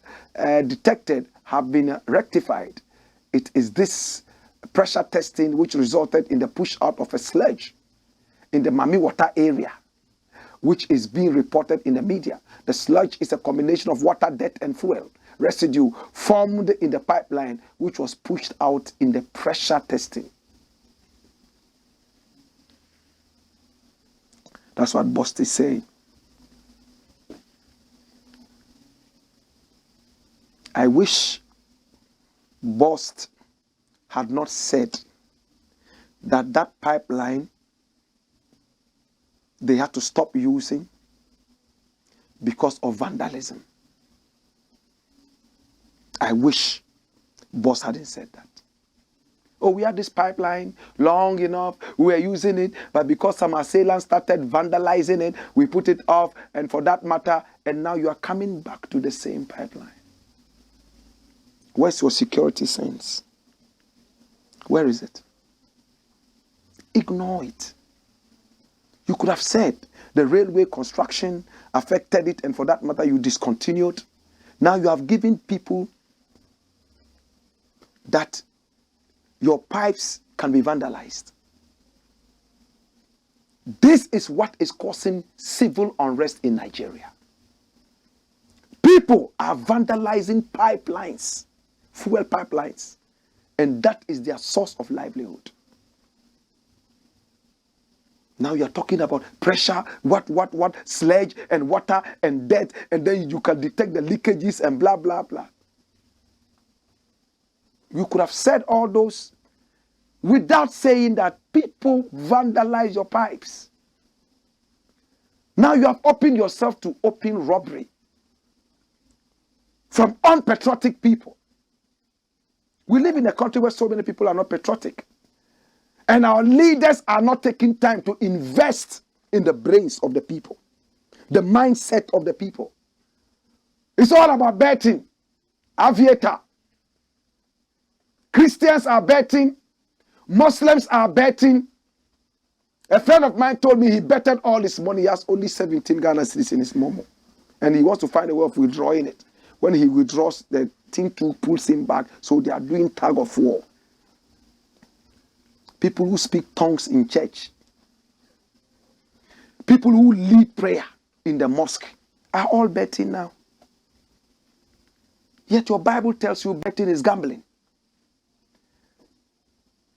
[SPEAKER 1] detected have been rectified. It is this pressure testing which resulted in the push out of a sludge in the Mami Water area, which is being reported in the media. The sludge is a combination of water, dirt, and fuel residue formed in the pipeline, which was pushed out in the pressure testing. That's what Boss is saying. I wish Boss had not said that pipeline they had to stop using because of vandalism. I wish Boss hadn't said that. Oh, we had this pipeline long enough, we were using it, but because some assailants started vandalizing it, we put it off, and for that matter, and now you are coming back to the same pipeline. Where's your security sense? Where is it? Ignore it. You could have said the railway construction affected it, and for that matter, you discontinued. Now you have given people that your pipes can be vandalized. This is what is causing civil unrest in Nigeria. People are vandalizing pipelines, fuel pipelines, and that is their source of livelihood. Now you are talking about pressure, what, sludge and water and dirt, and then you can detect the leakages and blah, blah, blah. You could have said all those without saying that people vandalize your pipes. Now you have opened yourself to open robbery from unpatriotic people. We live in a country where so many people are not patriotic. And our leaders are not taking time to invest in the brains of the people, the mindset of the people. It's all about betting, aviator. Christians are betting, Muslims are betting. A friend of mine told me he betted all his money. He has only 17 Ghana cedis in his momo. And he wants to find a way of withdrawing it. When he withdraws, the thing too pulls him back. So they are doing tug of war. People who speak tongues in church. People who lead prayer in the mosque are all betting now. Yet your Bible tells you betting is gambling.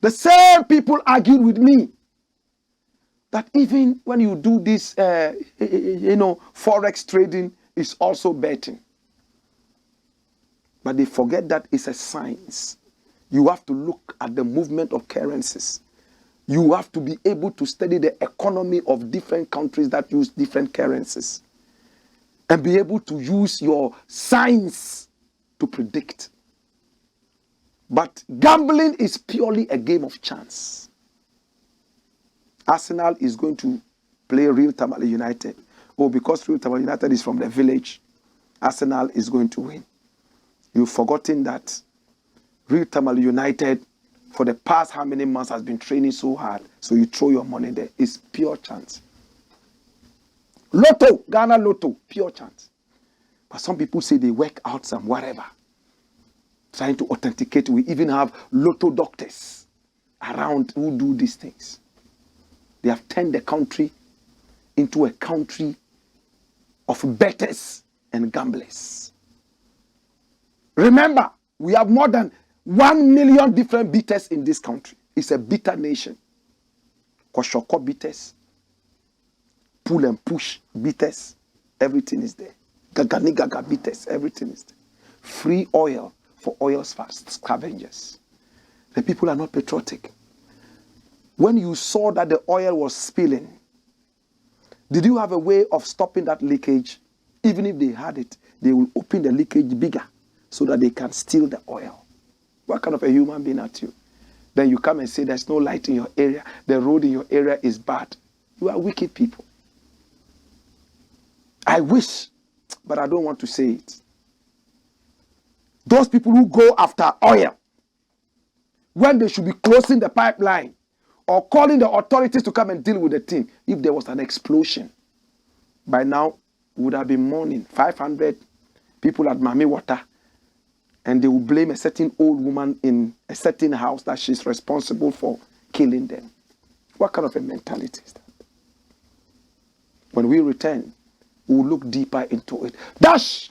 [SPEAKER 1] The same people argued with me that even when you do this, forex trading is also betting. But they forget that it's a science. You have to look at the movement of currencies. You have to be able to study the economy of different countries that use different currencies. And be able to use your science to predict. But gambling is purely a game of chance. Arsenal is going to play Real Tamale United. Oh, because Real Tamale United is from the village, Arsenal is going to win. You've forgotten that Real Tamale United, for the past how many months, has been training so hard. So you throw your money there. It's pure chance. Lotto, Ghana Lotto, pure chance. But some people say they work out some whatever. Trying to authenticate. We even have Lotto doctors around who do these things. They have turned the country into a country of bettors and gamblers. Remember, we have more than 1 million different bettors in this country. It's a bitter nation. Koshoko bettors, pull and push bettors, everything is there. Gagani gaga bettors, everything is there. Free oil for oil scavengers. The people are not patriotic. When you saw that the oil was spilling, did you have a way of stopping that leakage? Even if they had it, they will open the leakage bigger so that they can steal the oil. What kind of a human being are you? Then you come and say there's no light in your area, the road in your area is bad. You are wicked people. I wish, but I don't want to say it. Those people who go after oil, when they should be closing the pipeline or calling the authorities to come and deal with the thing, if there was an explosion, by now would have been mourning. 500 people at Mami Water, and they will blame a certain old woman in a certain house that she's responsible for killing them. What kind of a mentality is that? When we return, we will look deeper into it. Dash!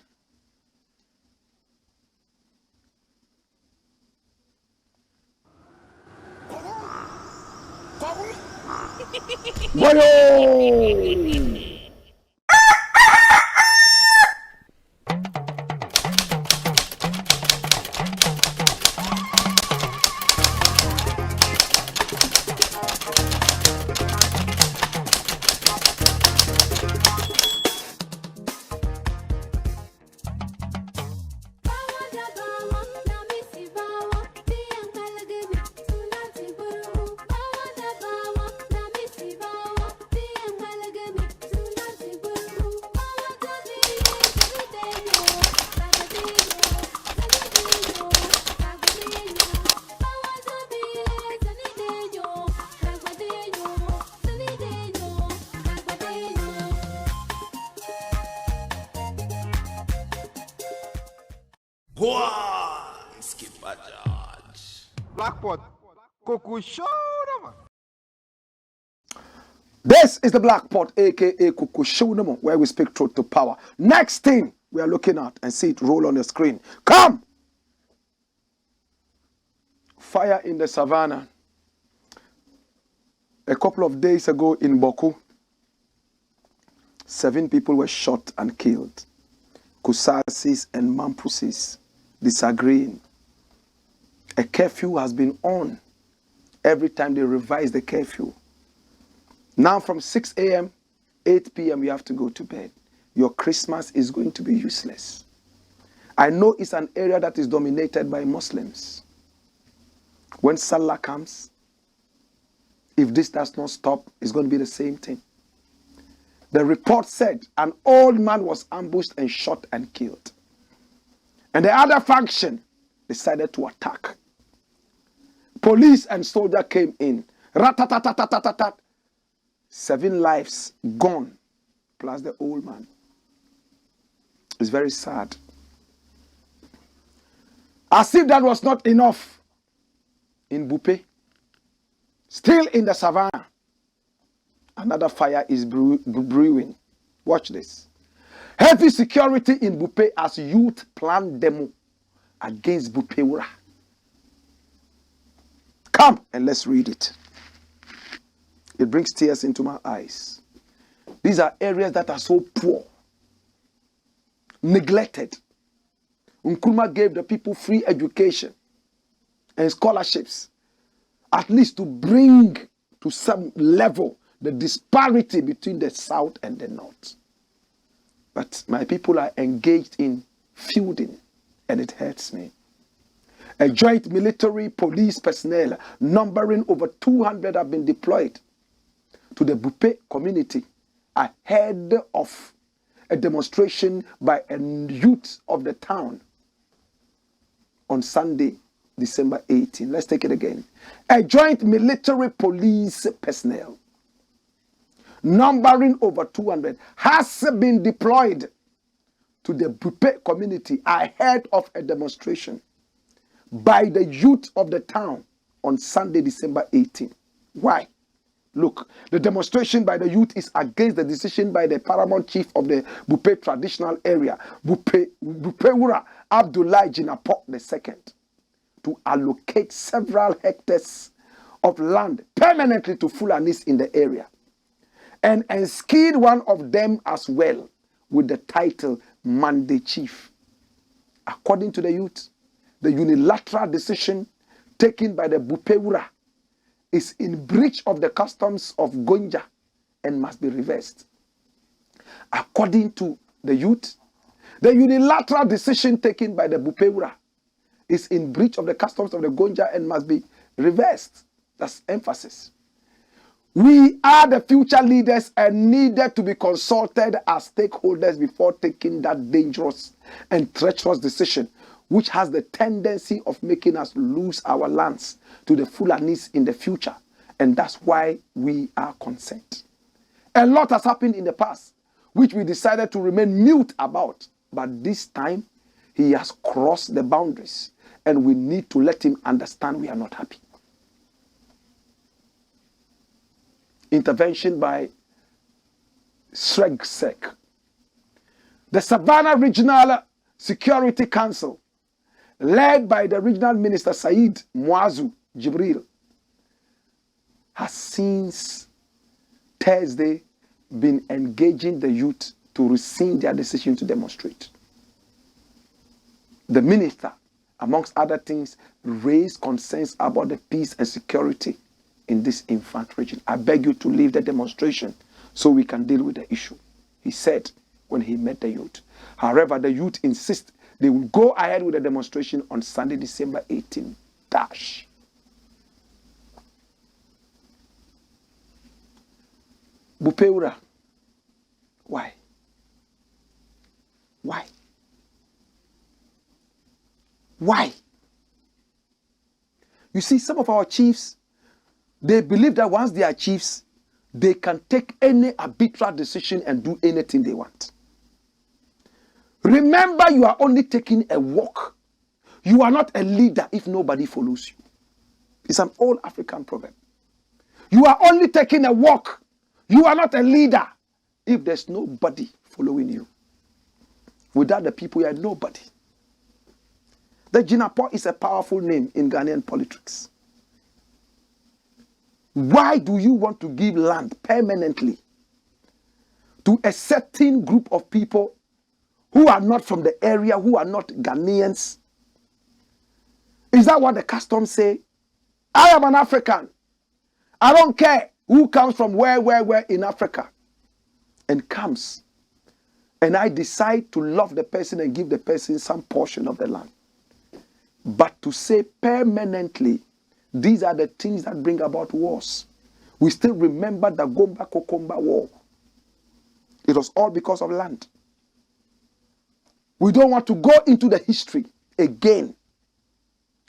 [SPEAKER 1] Boyo!
[SPEAKER 2] Blackpot, Coco Show, man.
[SPEAKER 1] This is the Black Pot, aka Kuku Shunamo, where we speak truth to power. Next thing we are looking at and see it roll on the screen. Come! Fire in the Savannah. A couple of days ago in Boku, 7 people were shot and killed. Kusasis and Mampusis disagreeing. A curfew has been on every time they revise the curfew. Now from 6 a.m., 8 p.m., you have to go to bed. Your Christmas is going to be useless. I know it's an area that is dominated by Muslims. When Salah comes, if this does not stop, it's going to be the same thing. The report said an old man was ambushed and shot and killed. And the other faction decided to attack. Police and soldier came in. Rat-tat-tat-tat-tat-tat. 7 lives gone, plus the old man. It's very sad. As if that was not enough, in Bupe, still in the Savannah, another fire is brewing. Watch this. Heavy security in Bupe as youth plan demo against Bupeura. Come and let's read it. It brings tears into my eyes. These are areas that are so poor, neglected. Nkrumah gave the people free education and scholarships, at least to bring to some level the disparity between the south and the north. But my people are engaged in feuding, and it hurts me. A joint military police personnel numbering over 200 have been deployed to the Bupe community ahead of a demonstration by a youth of the town on Sunday, December 18. Let's take it again. A joint military police personnel numbering over 200 has been deployed to the Bupe community ahead of a demonstration by the youth of the town on Sunday, December 18. Why? Look, the demonstration by the youth is against the decision by the paramount chief of the Bupe traditional area, Bupeura Abdullah Jinapok II, to allocate several hectares of land permanently to Fulanis in the area, and enskin one of them as well with the title Mande Chief. According to the youth, the unilateral decision taken by the Bupeura is in breach of the customs of Gonja and must be reversed. According to the youth, the unilateral decision taken by the Bupeura is in breach of the customs of the Gonja and must be reversed. That's emphasis. We are the future leaders and needed to be consulted as stakeholders before taking that dangerous and treacherous decision, which has the tendency of making us lose our lands to the Fulanis in the future. And that's why we are concerned. A lot has happened in the past, which we decided to remain mute about. But this time, he has crossed the boundaries, and we need to let him understand we are not happy. Intervention by SREGSEC. The Savannah Regional Security Council, led by the regional minister Said Muazu Jibril, has since Thursday been engaging the youth to rescind their decision to demonstrate. The minister, amongst other things, raised concerns about the peace and security in this infant region. I beg you to leave the demonstration so we can deal with the issue, he said when he met the youth. However, the youth insist they will go ahead with the demonstration on Sunday, December 18. Bupeura. Why? Why? Why? You see, some of our chiefs, they believe that once they are chiefs, they can take any arbitrary decision and do anything they want. Remember, you are only taking a walk. You are not a leader if nobody follows you. It's an old African proverb. You are only taking a walk. You are not a leader if there's nobody following you. Without the people, you are nobody. The Jinapok is a powerful name in Ghanaian politics. Why do you want to give land permanently to a certain group of people who are not from the area, who are not Ghanaians? Is that what the customs say? I am an African. I don't care who comes from where in Africa and comes. And I decide to love the person and give the person some portion of the land. But to say permanently, these are the things that bring about wars. We still remember the Gomba Kokomba war. It was all because of land. We don't want to go into the history again.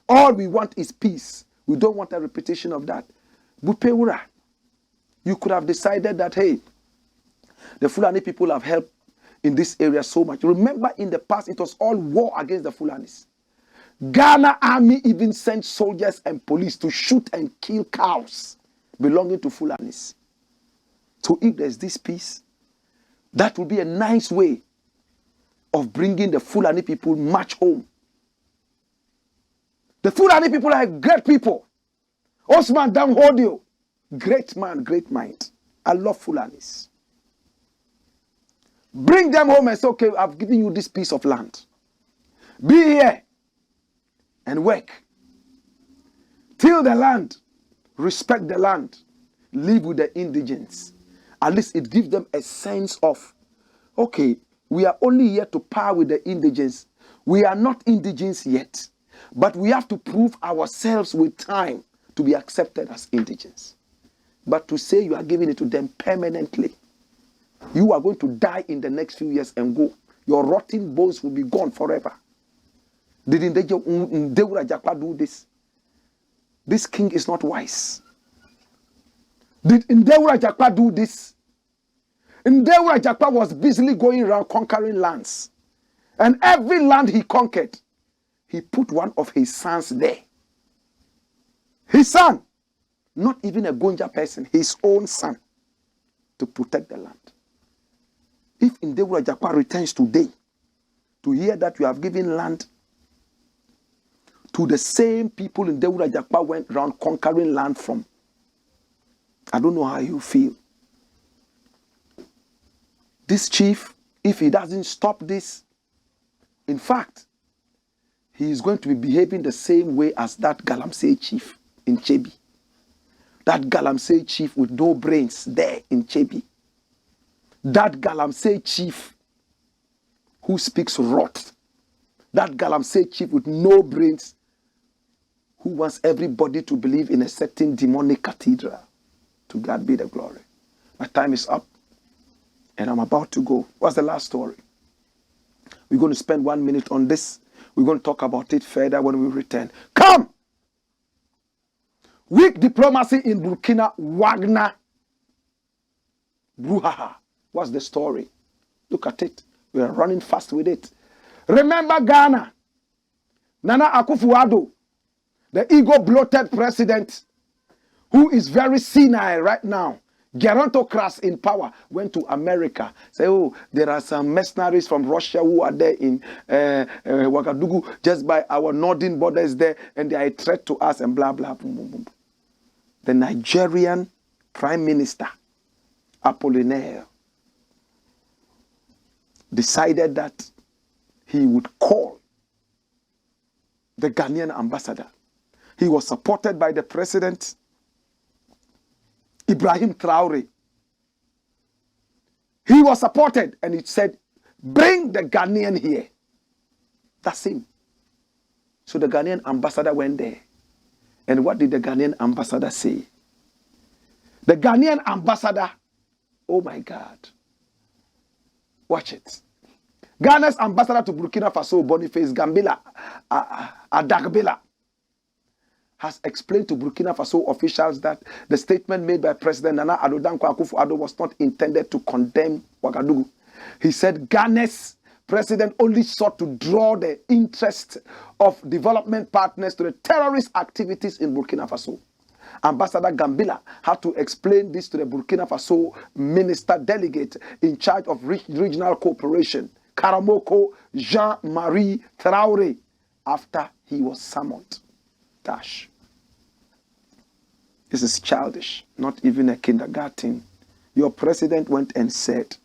[SPEAKER 1] All we want is peace. We don't want a repetition of that. Bupeura, you could have decided that, hey, the Fulani people have helped in this area so much. Remember, in the past, it was all war against the Fulanis. Ghana army even sent soldiers and police to shoot and kill cows belonging to Fulanis. So if there's this peace, that would be a nice way of bringing the Fulani people much home. The Fulani people are great people. Osman Danhodio, great man, great mind. I love Fulanis. Bring them home and say, okay, I've given you this piece of land. Be here and work. Till the land, respect the land, live with the indigents. At least it gives them a sense of, okay, we are only here to par with the indigents. We are not indigents yet, but we have to prove ourselves with time to be accepted as indigents. But to say you are giving it to them permanently, you are going to die in the next few years and go. Your rotting bones will be gone forever. Didn't they do this? This king is not wise. Did Ndewura Jakpa do this? Ndewura Jakpa was busily going around conquering lands. And every land he conquered, he put one of his sons there. His son, not even a Gonja person, his own son, to protect the land. If Ndewura Jakpa returns today to hear that you have given land to the same people Ndewura Jakpa went around conquering land from, I don't know how you feel. This chief, if he doesn't stop this, in fact, he is going to be behaving the same way as that Galamsey chief in Cedi. That Galamsey chief with no brains there in Cedi. That Galamsey chief who speaks rot. That Galamsey chief with no brains who wants everybody to believe in a certain demonic cathedral. To God be the glory. My time is up and I'm about to go. What's the last story? We're going to spend 1 minute on this. We're going to talk about it further when we return. Come! Weak diplomacy in Burkina, WAGNA. BROUHAHA. What's the story? Look at it. We are running fast with it. Remember Ghana. Nana Akufo-Addo, the ego-bloated president who is very senile right now, gerontocrats in power, went to America. Say, oh, there are some mercenaries from Russia who are there in Ouagadougou, just by our northern borders there, and they are a threat to us, and blah, blah, boom, boom, boom. The Nigerian Prime Minister, Apollinaire, decided that he would call the Ghanaian ambassador. He was supported by the president, Ibrahim Traore. He was supported, and it said, bring the Ghanaian here. That's him. So the Ghanaian ambassador went there. And what did the Ghanaian ambassador say? The Ghanaian ambassador, oh my God. Watch it. Ghana's ambassador to Burkina Faso, Boniface Gambila, Adagbila, has explained to Burkina Faso officials that the statement made by President Nana Addo Dankwa Akufo-Addo was not intended to condemn Ouagadougou. He said Ghana's president only sought to draw the interest of development partners to the terrorist activities in Burkina Faso. Ambassador Gambila had to explain this to the Burkina Faso minister delegate in charge of regional cooperation, Karamoko Jean-Marie Traoré, after he was summoned. Dash. This is childish, not even a kindergarten. Your president went and said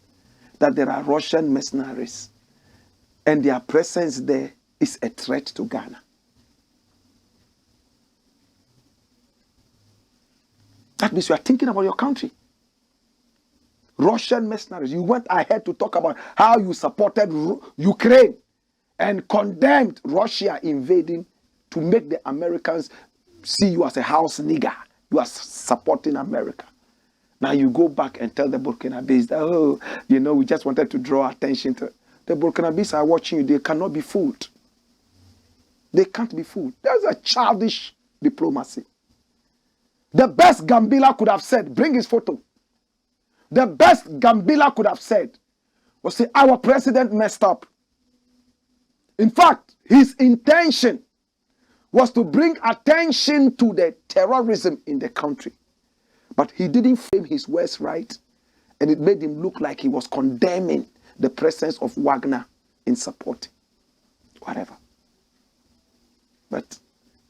[SPEAKER 1] that there are Russian mercenaries and their presence there is a threat to Ghana. That means you are thinking about your country. Russian mercenaries. You went ahead to talk about how you supported Ukraine and condemned Russia invading to make the Americans see you as a house nigger. You are supporting America. Now you go back and tell the Burkinabes that, oh, you know, we just wanted to draw attention to... The Burkinabes are watching you. They cannot be fooled. They can't be fooled. There's a childish diplomacy. The best Gambila could have said, bring his photo. The best Gambila could have said was, say, our president messed up. In fact, his intention was to bring attention to the terrorism in the country. But he didn't frame his words right, and it made him look like he was condemning the presence of WAGNA in support, whatever. But,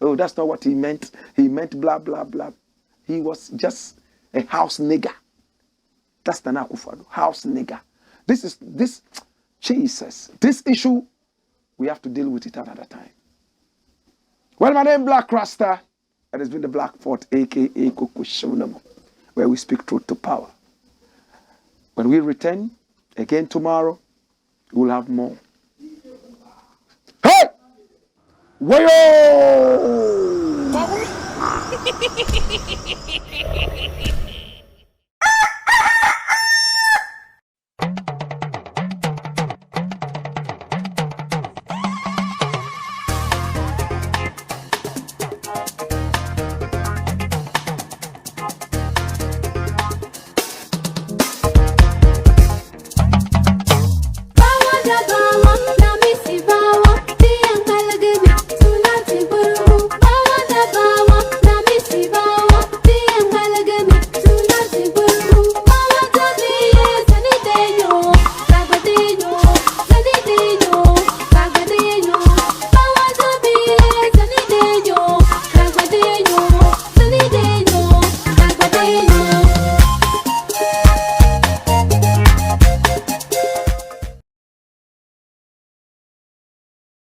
[SPEAKER 1] oh, that's not what he meant. He meant blah, blah, blah. He was just a house nigger. That's the Nakufado, house nigger. This issue, we have to deal with it another time. Well, my name is Blakk RASTA. It has been the Black Fort, a.k.a. Kukushunamo, where we speak truth to power. When we return again tomorrow, we'll have more. Hey! Wayo!